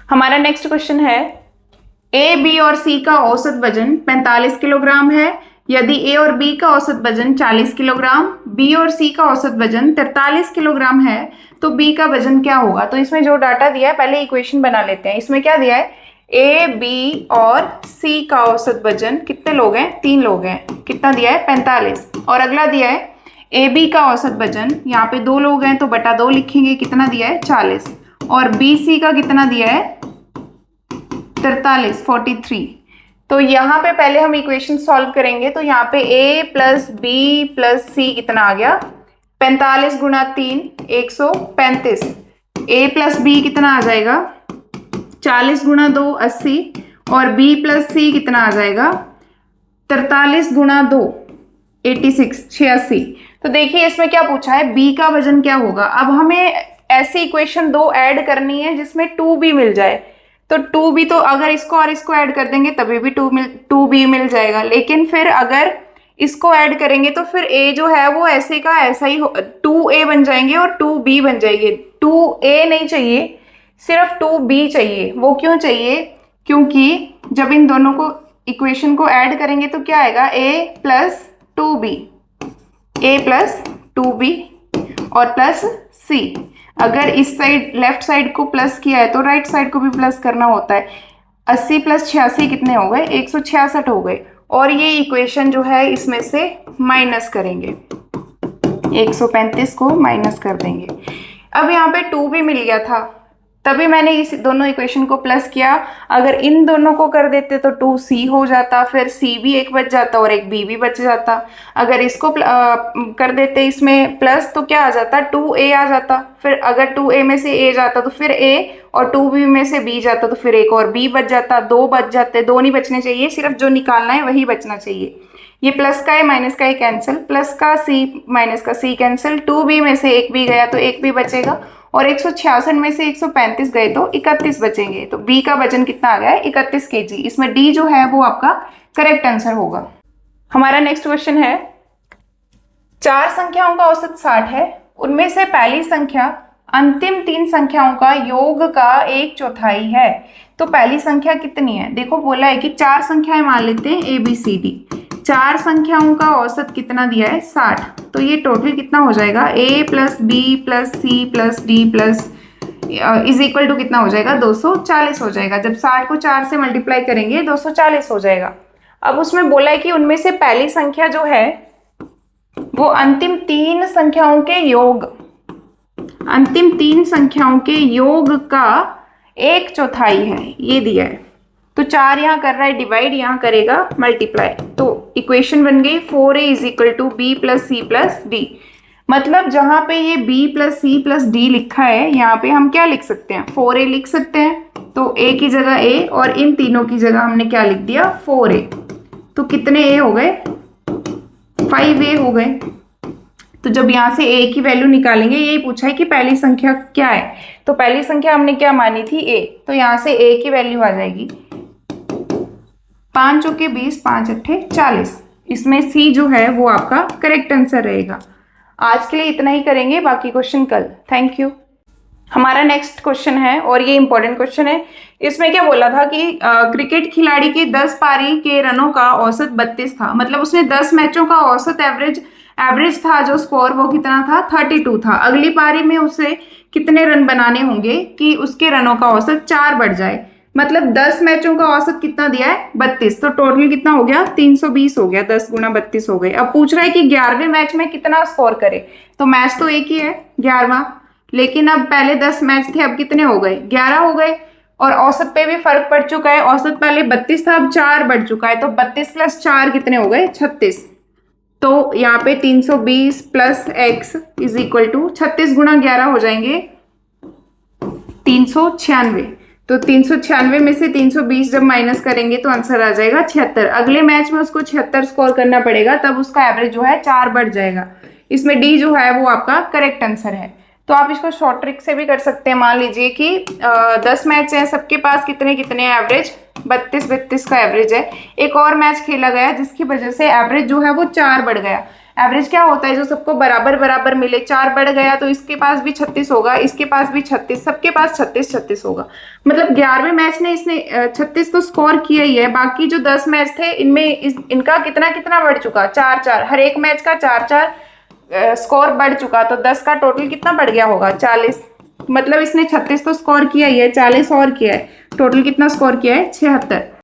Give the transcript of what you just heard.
हमारा next question है, ए, B और सी का औसत वजन 45 किलोग्राम है। यदि ए और बी का औसत वजन 40 किलोग्राम, बी और सी का औसत वजन 43 किलोग्राम है, तो बी का वजन क्या होगा। तो इसमें जो डाटा दिया है, पहले इक्वेशन बना लेते हैं। इसमें क्या दिया है, ए, बी और सी का औसत वजन, कितने लोग हैं, 3 लोग हैं, कितना दिया है 45। और अगला दिया है ए बी का औसत वजन, यहाँ पे 2 लोग हैं तो बटा 2 लिखेंगे, कितना दिया है 40। और बी सी का कितना दिया है 43। तो यहाँ पे पहले हम इक्वेशन सॉल्व करेंगे। तो यहाँ पे a प्लस बी प्लस सी कितना आ गया, 45 गुणा 3 135। a प्लस बी कितना आ जाएगा 40 गुणा 2 80। और b प्लस सी कितना आ जाएगा 43 गुणा 2 86। तो देखिए इसमें क्या पूछा है, b का वजन क्या होगा। अब हमें ऐसी इक्वेशन 2 ऐड करनी है जिसमें 2b मिल जाए। तो 2b, तो अगर इसको और इसको ऐड कर देंगे तभी भी 2b मिल जाएगा। लेकिन फिर अगर इसको ऐड करेंगे तो फिर a जो है वो ऐसे का ऐसा ही 2a बन जाएंगे और 2b बन जाएंगे। 2a नहीं चाहिए, सिर्फ 2b चाहिए। वो क्यों चाहिए, क्योंकि जब इन दोनों को इक्वेशन को ऐड करेंगे तो क्या आएगा, a प्लस 2b और प्लस c। अगर इस साइड लेफ्ट साइड को प्लस किया है तो राइट साइड को भी प्लस करना होता है। 80 प्लस 86 कितने हो गए, 166 हो गए। और ये इक्वेशन जो है इसमें से माइनस करेंगे, 135 को माइनस कर देंगे। अब यहाँ पे 2 भी मिल गया था, तभी मैंने इस दोनों इक्वेशन को प्लस किया। अगर इन दोनों को कर देते तो 2c हो जाता, फिर c भी एक बच जाता और एक b भी बच जाता। अगर इसको कर देते इसमें प्लस तो क्या आ जाता, 2a आ जाता। फिर अगर 2a में से a जाता तो फिर a, और 2b में से b जाता तो फिर एक और b बच जाता। 2 बच जाते, 2 नहीं बचने चाहिए, सिर्फ जो निकालना है वही बचना चाहिए। ये प्लस का है माइनस का है कैंसिल, प्लस का c माइनस का c कैंसिल। 2b में से एक b गया तो एक b बचेगा, और 166 में से 135 गए तो 31 बचेंगे। तो b का वजन कितना आ गया है 31 kg। इसमें d जो है वो आपका करेक्ट आंसर होगा। हमारा नेक्स्ट क्वेश्चन है, 4 संख्याओं का औसत 60 है, उनमें से पहली संख्या अंतिम 3 संख्याओं का योग का 1/4 है। तो पहली संख्या कितनी है, देखो बोला है कि 4 संख्याएं मान लेते हैं a b c d। 4 संख्याओं का औसत कितना दिया है 60। तो ये टोटल कितना हो जाएगा, a plus B plus C plus D plus is equal to कितना हो जाएगा 240 हो जाएगा। जब 60 को 4 से मल्टीप्लाई करेंगे 240 हो जाएगा। अब उसमें बोला है कि उनमें से पहली संख्या जो है वो अंतिम 3 संख्याओं के योग, अंतिम 3 संख्याओं के योग का 1/4 है, ये दिया है। तो 4 यहाँ कर रहा है डिवाइड, यहाँ करेगा मल्टीप्लाई। तो इक्वेशन बन गई 4a is equal to B plus C plus D. मतलब जहां पे ये b plus C plus D लिखा है, यहाँ पे हम क्या लिख सकते हैं, 4a लिख सकते हैं। तो a की जगह a और इन तीनों की जगह हमने क्या लिख दिया 4a। तो कितने a हो गए, 5a हो गए। तो जब यहाँ से a की वैल्यू निकालेंगे, यही पूछा है कि पहली संख्या क्या है। तो पहली संख्या हमने क्या मानी थी a, तो यहाँ से a की वैल्यू आ जाएगी 5 चौके 20, 5 अट्ठे 40। इसमें c जो है वो आपका करेक्ट आंसर रहेगा। आज के लिए इतना ही करेंगे, बाकी क्वेश्चन कल। Thank you. हमारा नेक्स्ट क्वेश्चन है और ये इंपॉर्टेंट क्वेश्चन है। इसमें क्या बोला था कि क्रिकेट खिलाड़ी के 10 पारी के रनों का औसत 32 था। मतलब उसने 10 मैचों का औसत एवरेज था, जो स्कोर वो कितना था 32 था। अगली पारी में उसे कितने रन बनाने होंगे कि उसके रनों का औसत 4 बढ़ जाए। मतलब 10 मैचों का औसत कितना दिया है 32, तो टोटल कितना हो गया 320 हो गया, 10 गुना 32 हो गए। अब पूछ रहा है कि 11वें मैच में कितना स्कोर करे। तो मैच तो एक ही है 11वां, लेकिन अब पहले 10 मैच थे, अब कितने हो गए 11 हो गए। और औसत पे भी फर्क पड़ चुका है, औसत पहले 32 था, अब 4 बढ़ चुका है। तो 32 प्लस 4 कितने हो गए 36। तो यहाँ पे 320 plus x is equal to 36 गुना 11 हो जाएंगे 396। तो 396 में से 320 जब माइनस करेंगे तो आंसर आ जाएगा 76। अगले मैच में उसको 76 स्कोर करना पड़ेगा, तब उसका एवरेज जो है 4 बढ़ जाएगा। इसमें डी जो है वो आपका करेक्ट आंसर है। तो आप इसको शॉर्ट ट्रिक से भी कर सकते हैं। मान लीजिए कि 10 मैच हैं, सबके पास कितने कितने एवरेज 32 का एवरेज है। एक और मैच खेला गया जिसकी वजह से एवरेज जो है वो 4 बढ़ गया। एवरेज क्या होता है, जो सबको बराबर बराबर मिले। 4 बढ़ गया तो इसके पास भी 36 होगा, इसके पास भी 36, सबके पास 36 36 होगा। मतलब 11वें मैच ने इसने 36 तो स्कोर किया ही है। बाकी जो 10 मैच थे इनमें इनका कितना कितना बढ़ चुका, 4 4, हर एक मैच का 4 4 स्कोर बढ़ चुका। तो 10 का टोटल कितना बढ़ गया होगा, 40। मतलब इसने 36 तो स्कोर किया ही है, 40 और किया है, टोटल कितना स्कोर किया है, 76।